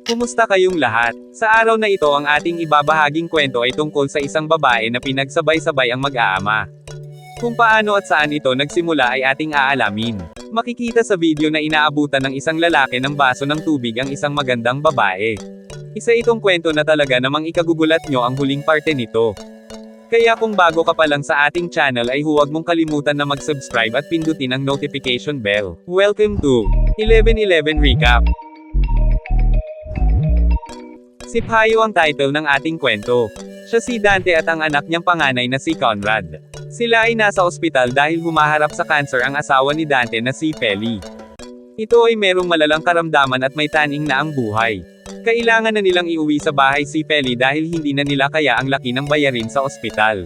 Kumusta kayong lahat? Sa araw na ito ang ating ibabahaging kwento ay tungkol sa isang babae na pinagsabay-sabay ang mag-aama. Kung paano at saan ito nagsimula ay ating aalamin. Makikita sa video na inaabutan ng isang lalaki ng baso ng tubig ang isang magandang babae. Isa itong kwento na talaga namang ikagugulat nyo ang huling parte nito. Kaya kung bago ka pa lang sa ating channel ay huwag mong kalimutan na mag-subscribe at pindutin ang notification bell. Welcome to 11/11 Recap. Si Payo ang title ng ating kwento. Siya si Dante at ang anak niyang panganay na si Conrad. Sila ay nasa ospital dahil humaharap sa cancer ang asawa ni Dante na si Feli. Ito ay merong malalang karamdaman at may taning na ang buhay. Kailangan na nilang iuwi sa bahay si Feli dahil hindi na nila kaya ang laki ng bayarin sa ospital.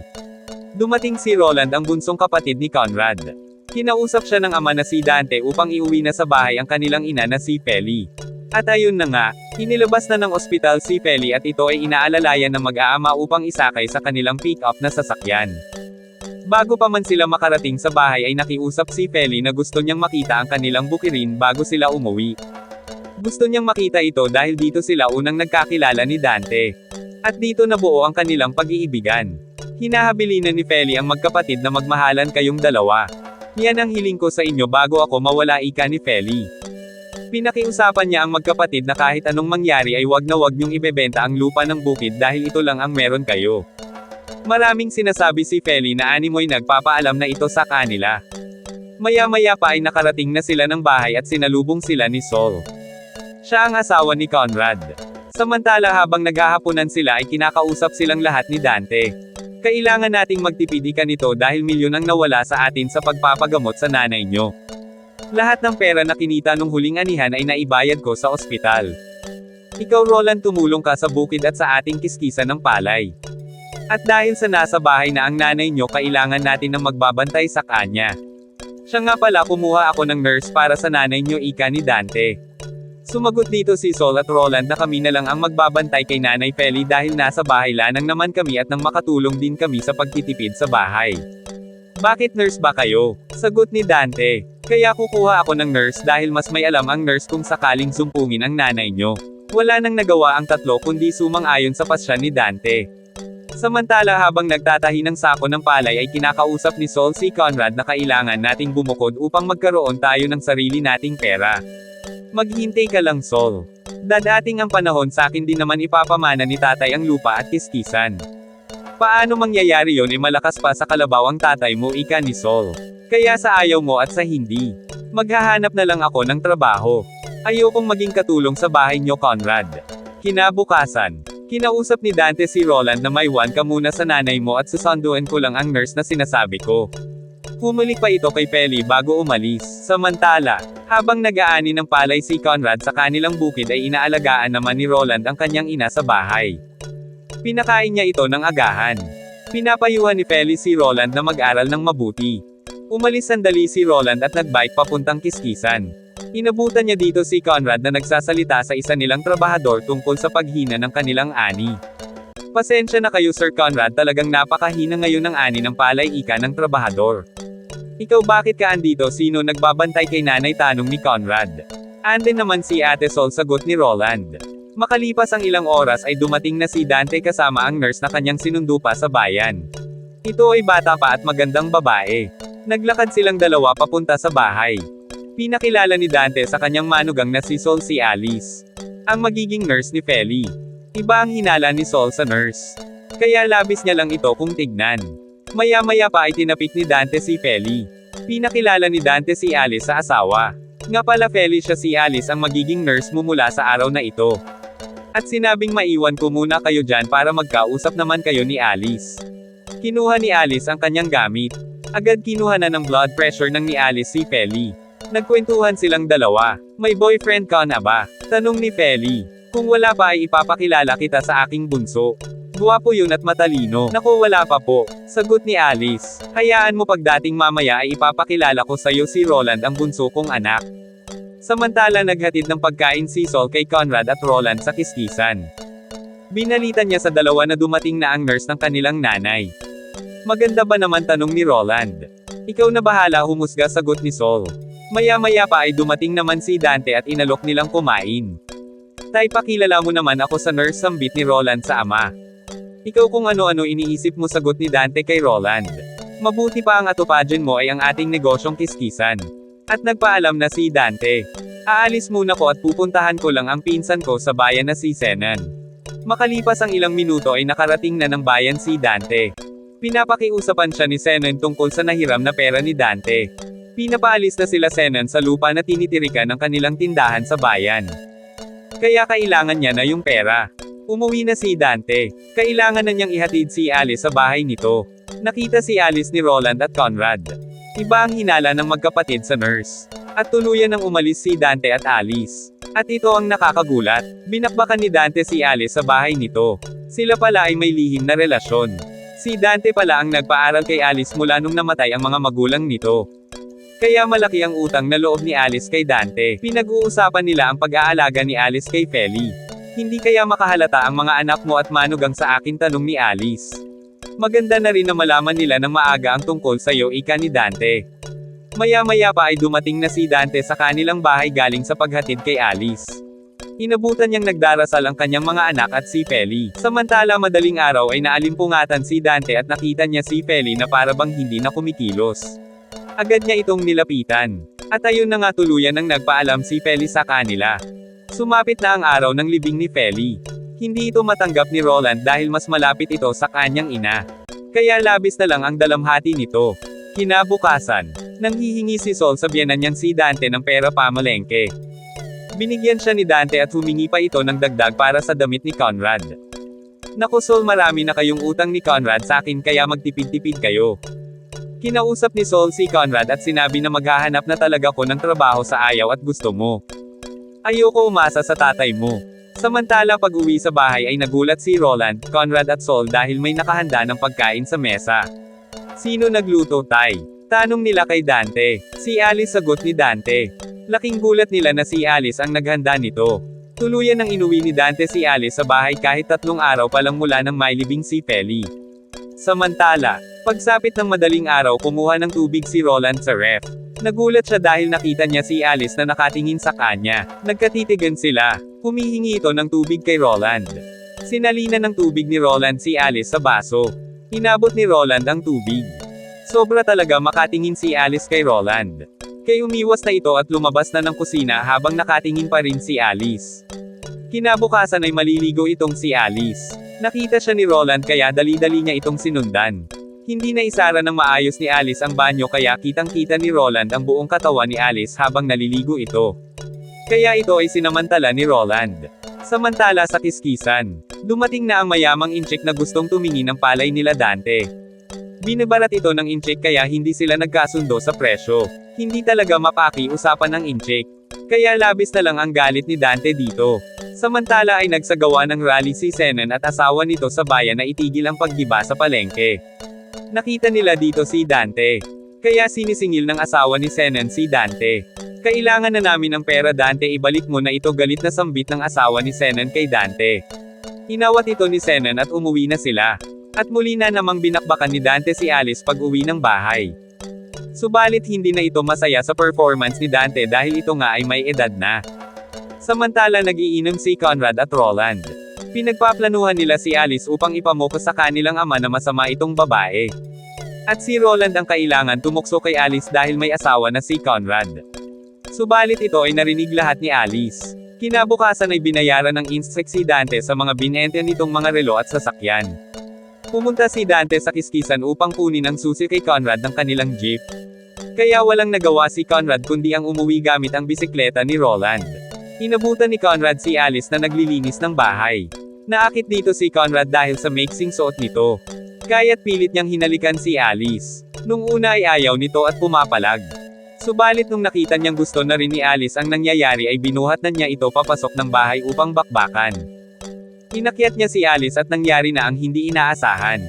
Dumating si Roland ang bunsong kapatid ni Conrad. Kinausap siya ng ama na si Dante upang iuwi na sa bahay ang kanilang ina na si Feli. At ayun na nga, inilabas na ng ospital si Feli at ito ay inaalalayan ng mag-aama upang isakay sa kanilang pick-up na sasakyan. Bago pa man sila makarating sa bahay ay nakiusap si Feli na gusto niyang makita ang kanilang bukirin bago sila umuwi. Gusto niyang makita ito dahil dito sila unang nagkakilala ni Dante. At dito nabuo ang kanilang pag-iibigan. Hinahabilinan ni Feli ang magkapatid na magmahalan kayong dalawa. Yan ang hiling ko sa inyo bago ako mawala, ika ni Feli. Pinakiusapan niya ang magkapatid na kahit anong mangyari ay wag na wag niyong ibebenta ang lupa ng bukid dahil ito lang ang meron kayo. Maraming sinasabi si Feli na animoy nagpapaalam na ito sa kanila. Maya-maya pa ay nakarating na sila ng bahay at sinalubong sila ni Sol. Siya ang asawa ni Conrad. Samantala habang naghahaponan sila ay kinakausap silang lahat ni Dante. Kailangan nating magtipid ika nito dahil milyon ang nawala sa atin sa pagpapagamot sa nanay nyo. Lahat ng pera na kinita nung huling anihan ay naibayad ko sa ospital. Ikaw Roland tumulong ka sa bukid at sa ating kiskisan ng palay. At dahil sa nasa bahay na ang nanay nyo kailangan natin ng magbabantay sa kanya. Siya nga pala kumuha ako ng nurse para sa nanay nyo, ika ni Dante. Sumagot dito si Sol at Roland na kami na lang ang magbabantay kay Nanay Feli dahil nasa bahay lanang naman kami at nang makatulong din kami sa pagtitipid sa bahay. Bakit nurse ba kayo? Sagot ni Dante. Kaya kukuha ako ng nurse dahil mas may alam ang nurse kung sakaling sumpungin ang nanay nyo. Wala nang nagawa ang tatlo kundi sumang-ayon sa pasya ni Dante. Samantala habang nagtatahi ng sako ng palay ay kinakausap ni Sol si Conrad na kailangan nating bumukod upang magkaroon tayo ng sarili nating pera. Maghintay ka lang Sol. Dadating ang panahon sa akin din naman ipapamana ni tatay ang lupa at kiskisan. Paano mangyayari yon malakas pa sa kalabaw ang tatay mo, ika ni Sol. Kaya sa ayaw mo at sa hindi. Maghahanap na lang ako ng trabaho. Ayokong maging katulong sa bahay nyo Conrad. Kinabukasan. Kinausap ni Dante si Roland na may ka muna sa nanay mo at susunduin ko lang ang nurse na sinasabi ko. Pumalik pa ito kay Feli bago umalis. Samantala, habang nag-aani ng palay si Conrad sa kanilang bukid ay inaalagaan naman ni Roland ang kanyang ina sa bahay. Pinakain niya ito ng agahan. Pinapayuhan ni Feli si Roland na mag-aral ng mabuti. Umalis sandali si Roland at nagbike papuntang kiskisan. Inabutan niya dito si Conrad na nagsasalita sa isa nilang trabahador tungkol sa paghina ng kanilang ani. Pasensya na kayo Sir Conrad, talagang napakahina ngayon ng ani ng palay, ika ng trabahador. Ikaw bakit ka andito, sino nagbabantay kay nanay, tanong ni Conrad. Andin naman si Ate Sol, sagot ni Roland. Makalipas ang ilang oras ay dumating na si Dante kasama ang nurse na kanyang sinundo pa sa bayan. Ito ay bata pa at magandang babae. Naglakad silang dalawa papunta sa bahay. Pinakilala ni Dante sa kanyang manugang na si Sol si Alice. Ang magiging nurse ni Feli. Iba ang hinala ni Sol sa nurse. Kaya labis niya lang ito kung tignan. Maya-maya pa ay tinapik ni Dante si Feli. Pinakilala ni Dante si Alice sa asawa. Nga pala Feli, siya si Alice ang magiging nurse mo mula sa araw na ito. At sinabing maiwan ko muna kayo dyan para magkausap naman kayo ni Alice. Kinuha ni Alice ang kanyang gamit. Agad kinuha na ng blood pressure ng ni Alice si Feli. Nagkwentuhan silang dalawa. May boyfriend ka na ba? Tanong ni Feli. Kung wala pa ay ipapakilala kita sa aking bunso. Guwapo yun at matalino. Naku, wala pa po. Sagot ni Alice. Hayaan mo pagdating mamaya ay ipapakilala ko sa'yo si Roland, ang bunso kong anak. Samantala naghatid ng pagkain si Sol kay Conrad at Roland sa kiskisan. Binalitan niya sa dalawa na dumating na ang nurse ng kanilang nanay. Maganda ba naman, tanong ni Roland. Ikaw na bahala humusga, sagot ni Sol. Maya-maya pa ay dumating naman si Dante at inalok nilang kumain. Tay, pakilala mo naman ako sa nurse, sambit ni Roland sa ama. Ikaw kung ano-ano iniisip mo, sagot ni Dante kay Roland. Mabuti pa ang atupajan mo ay ang ating negosyong kiskisan. At nagpaalam na si Dante. Aalis muna ko at pupuntahan ko lang ang pinsan ko sa bayan na si Zenon. Makalipas ang ilang minuto ay nakarating na ng bayan si Dante. Pinapakiusapan siya ni Zenon tungkol sa nahiram na pera ni Dante. Pinapaalis na sila Zenon sa lupa na tinitirikan ng kanilang tindahan sa bayan. Kaya kailangan niya na yung pera. Umuwi na si Dante. Kailangan na niyang ihatid si Alice sa bahay nito. Nakita si Alice ni Roland at Conrad. Iba ang hinala ng magkapatid sa nurse. At tuluyan nang umalis si Dante at Alice. At ito ang nakakagulat. Binakbakan ni Dante si Alice sa bahay nito. Sila pala ay may lihim na relasyon. Si Dante pala ang nagpaaral kay Alice mula nung namatay ang mga magulang nito. Kaya malaki ang utang na loob ni Alice kay Dante. Pinag-uusapan nila ang pag-aalaga ni Alice kay Feli. Hindi kaya makahalata ang mga anak mo at manugang sa akin, tanong ni Alice. Maganda na rin na malaman nila ng maaga ang tungkol sa iyo, ika ni Dante. Maya-maya pa ay dumating na si Dante sa kanilang bahay galing sa paghatid kay Alice. Inabutan niyang nagdarasal ang kanyang mga anak at si Feli. Samantala madaling araw ay naalimpungatan si Dante at nakita niya si Feli na para bang hindi na kumikilos. Agad niya itong nilapitan. At ayun na nga, tuluyan nang nagpaalam si Feli sa kanila. Sumapit na ang araw ng libing ni Feli. Hindi ito matanggap ni Roland dahil mas malapit ito sa kanyang ina. Kaya labis na lang ang dalamhati nito. Kinabukasan, nanghihingi si Sol sa biyenan niyang si Dante ng pera pamalengke. Binigyan siya ni Dante at humingi pa ito ng dagdag para sa damit ni Conrad. Naku Sol, marami na kayong utang ni Conrad sa akin kaya magtipid-tipid kayo. Kinausap ni Sol si Conrad at sinabi na maghahanap na talaga ko ng trabaho sa ayaw at gusto mo. Ayoko umasa sa tatay mo. Samantala pag-uwi sa bahay ay nagulat si Roland, Conrad at Sol dahil may nakahanda ng pagkain sa mesa. Sino nagluto, Tay? Tanong nila kay Dante. Si Alice, sagot ni Dante. Laking gulat nila na si Alice ang naghanda nito. Tuluyan nang inuwi ni Dante si Alice sa bahay kahit 3 araw pa lang mula nang mailibing si Feli. Samantala, pagsapit ng madaling araw kumuha ng tubig si Roland sa ref. Nagulat siya dahil nakita niya si Alice na nakatingin sa kanya. Nagkatitigan sila. Humihingi ito ng tubig kay Roland. Sinalina ng tubig ni Roland si Alice sa baso. Inabot ni Roland ang tubig. Sobra talaga makatingin si Alice kay Roland. Kaya umiwas na ito at lumabas na ng kusina habang nakatingin pa rin si Alice. Kinabukasan ay maliligo itong si Alice. Nakita siya ni Roland kaya dali-dali niya itong sinundan. Hindi na isara ng maayos ni Alice ang banyo kaya kitang-kita ni Roland ang buong katawan ni Alice habang naliligo ito. Kaya ito ay sinamantala ni Roland. Samantala sa kiskisan, dumating na ang mayamang inchik na gustong tumingin ng palay nila Dante. Binabarat ito ng inchik kaya hindi sila nagkasundo sa presyo. Hindi talaga mapaki-usapan ng inchik. Kaya labis na lang ang galit ni Dante dito. Samantala ay nagsagawa ng rally si Zenon at asawa nito sa bayan na itigil ang paggiba sa palengke. Nakita nila dito si Dante. Kaya sinisingil ng asawa ni Zenon si Dante. Kailangan na namin ng pera Dante, ibalik mo na ito, galit na sambit ng asawa ni Zenon kay Dante. Inawat ito ni Zenon at umuwi na sila. At muli na namang binakbakan ni Dante si Alice pag uwi ng bahay. Subalit hindi na ito masaya sa performance ni Dante dahil ito nga ay may edad na. Samantala nagiinom si Conrad at Roland. Pinagpaplanuhan nila si Alice upang ipamoko sa kanilang ama na masama itong babae. At si Roland ang kailangan tumukso kay Alice dahil may asawa na si Conrad. Subalit ito ay narinig lahat ni Alice. Kinabukasan ay binayaran ng insect si Dante sa mga binente nitong mga relo at sasakyan. Pumunta si Dante sa kiskisan upang kunin ang susi kay Conrad ng kanilang jeep. Kaya walang nagawa si Conrad kundi ang umuwi gamit ang bisikleta ni Roland. Inabutan ni Conrad si Alice na naglilinis ng bahay. Naakit dito si Conrad dahil sa mixing suot nito. Kaya't pilit niyang hinalikan si Alice. Nung una ay ayaw nito at pumapalag. Subalit nung nakita niyang gusto na rin ni Alice ang nangyayari ay binuhat na niya ito papasok ng bahay upang bakbakan. Inakyat niya si Alice at nangyari na ang hindi inaasahan.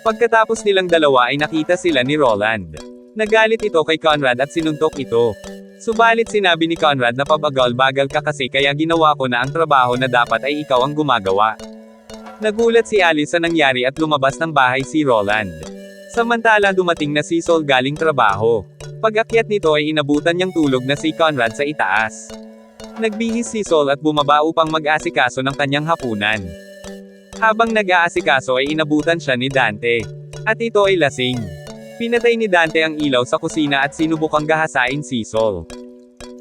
Pagkatapos nilang dalawa ay nakita sila ni Roland. Nagalit ito kay Conrad at sinuntok ito. Subalit sinabi ni Conrad na pabagal-bagal ka kasi kaya ginawa ko na ang trabaho na dapat ay ikaw ang gumagawa. Nagulat si Alice sa nangyari at lumabas ng bahay si Roland. Samantala dumating na si Sol galing trabaho. Pag-akyat nito ay inabutan niyang tulog na si Conrad sa itaas. Nagbihis si Sol at bumaba upang mag-asikaso ng kanyang hapunan. Habang nag-aasikaso ay inabutan siya ni Dante. At ito ay lasing. Pinatay ni Dante ang ilaw sa kusina at sinubukang gahasain si Sol.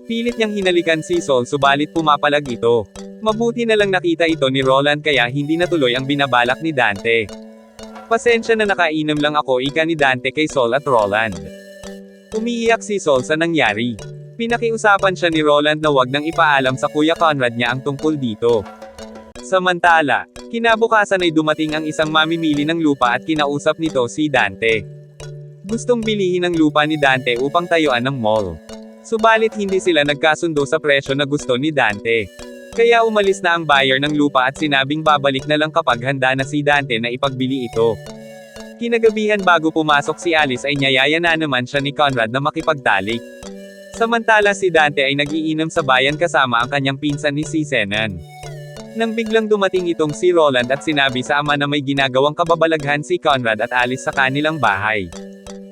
Pilit niyang hinalikan si Sol subalit pumapalag ito. Mabuti na lang nakita ito ni Roland kaya hindi natuloy ang binabalak ni Dante. Pasensya na nakainom lang ako, ika ni Dante kay Sol at Roland. Umiiyak si Sol sa nangyari. Pinakiusapan siya ni Roland na wag nang ipaalam sa Kuya Conrad niya ang tungkol dito. Samantala, kinabukasan ay dumating ang isang mamimili ng lupa at kinausap nito si Dante. Gustong bilihin ang lupa ni Dante upang tayuan ng mall. Subalit hindi sila nagkasundo sa presyo na gusto ni Dante. Kaya umalis na ang buyer ng lupa at sinabing babalik na lang kapag handa na si Dante na ipagbili ito. Kinagabihan bago pumasok si Alice ay niyayaya na naman siya ni Conrad na makipagtalik. Samantala si Dante ay nagiinom sa bayan kasama ang kanyang pinsan ni si Zenon. Nang biglang dumating itong si Roland at sinabi sa ama na may ginagawang kababalaghan si Conrad at Alice sa kanilang bahay.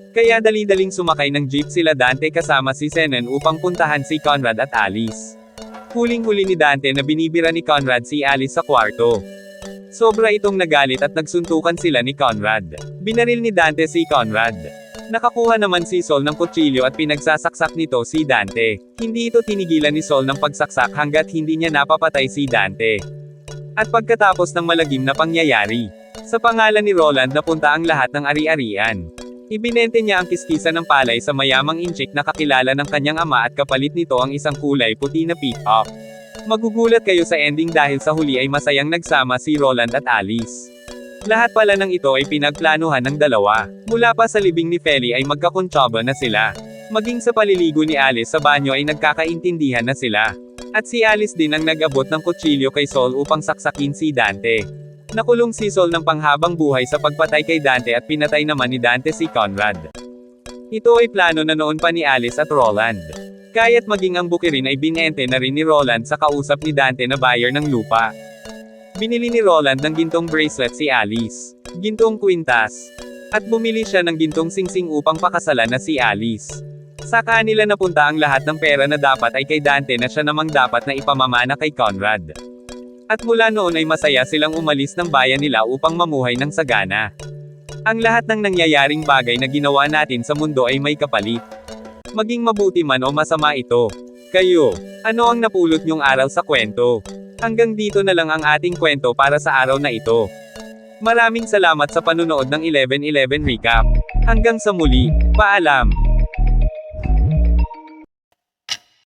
Kaya dali-daling sumakay ng jeep sila Dante kasama si Zenon upang puntahan si Conrad at Alice. Huling-huli ni Dante na binibira ni Conrad si Alice sa kwarto. Sobra itong nagalit at nagsuntukan sila ni Conrad. Binaril ni Dante si Conrad. Nakakuha naman si Sol ng kutsilyo at pinagsasaksak nito si Dante. Hindi ito tinigilan ni Sol ng pagsaksak hanggat hindi niya napapatay si Dante. At pagkatapos ng malagim na pangyayari, sa pangalan ni Roland napunta ang lahat ng ari-arian. Ibinente niya ang kiskisa ng palay sa mayamang inchik na kakilala ng kanyang ama at kapalit nito ang isang kulay puti na pick-up. Magugulat kayo sa ending dahil sa huli ay masayang nagsama si Roland at Alice. Lahat pala ng ito ay pinagplanuhan ng dalawa. Mula pa sa libing ni Feli ay magkakontsaba na sila. Maging sa paliligo ni Alice sa banyo ay nagkakaintindihan na sila. At si Alice din ang nag-abot ng kutsilyo kay Sol upang saksakin si Dante. Nakulong si Sol ng panghabang buhay sa pagpatay kay Dante at pinatay naman ni Dante si Conrad. Ito ay plano na noon pa ni Alice at Roland. Kaya't maging ang bukirin ay binente na rin ni Roland sa kausap ni Dante na buyer ng lupa. Binili ni Roland ng gintong bracelet si Alice, gintong kwintas, at bumili siya ng gintong singsing upang pakasalan na si Alice. Sa kanila napunta ang lahat ng pera na dapat ay kay Dante na siya namang dapat na ipamamana kay Conrad. At mula noon ay masaya silang umalis ng bayan nila upang mamuhay ng sagana. Ang lahat ng nangyayaring bagay na ginawa natin sa mundo ay may kapalit. Maging mabuti man o masama ito. Kayo, ano ang napulot niyong aral sa kwento? Hanggang dito na lang ang ating kwento para sa araw na ito. Maraming salamat sa panunood ng 11/11 Recap. Hanggang sa muli, paalam!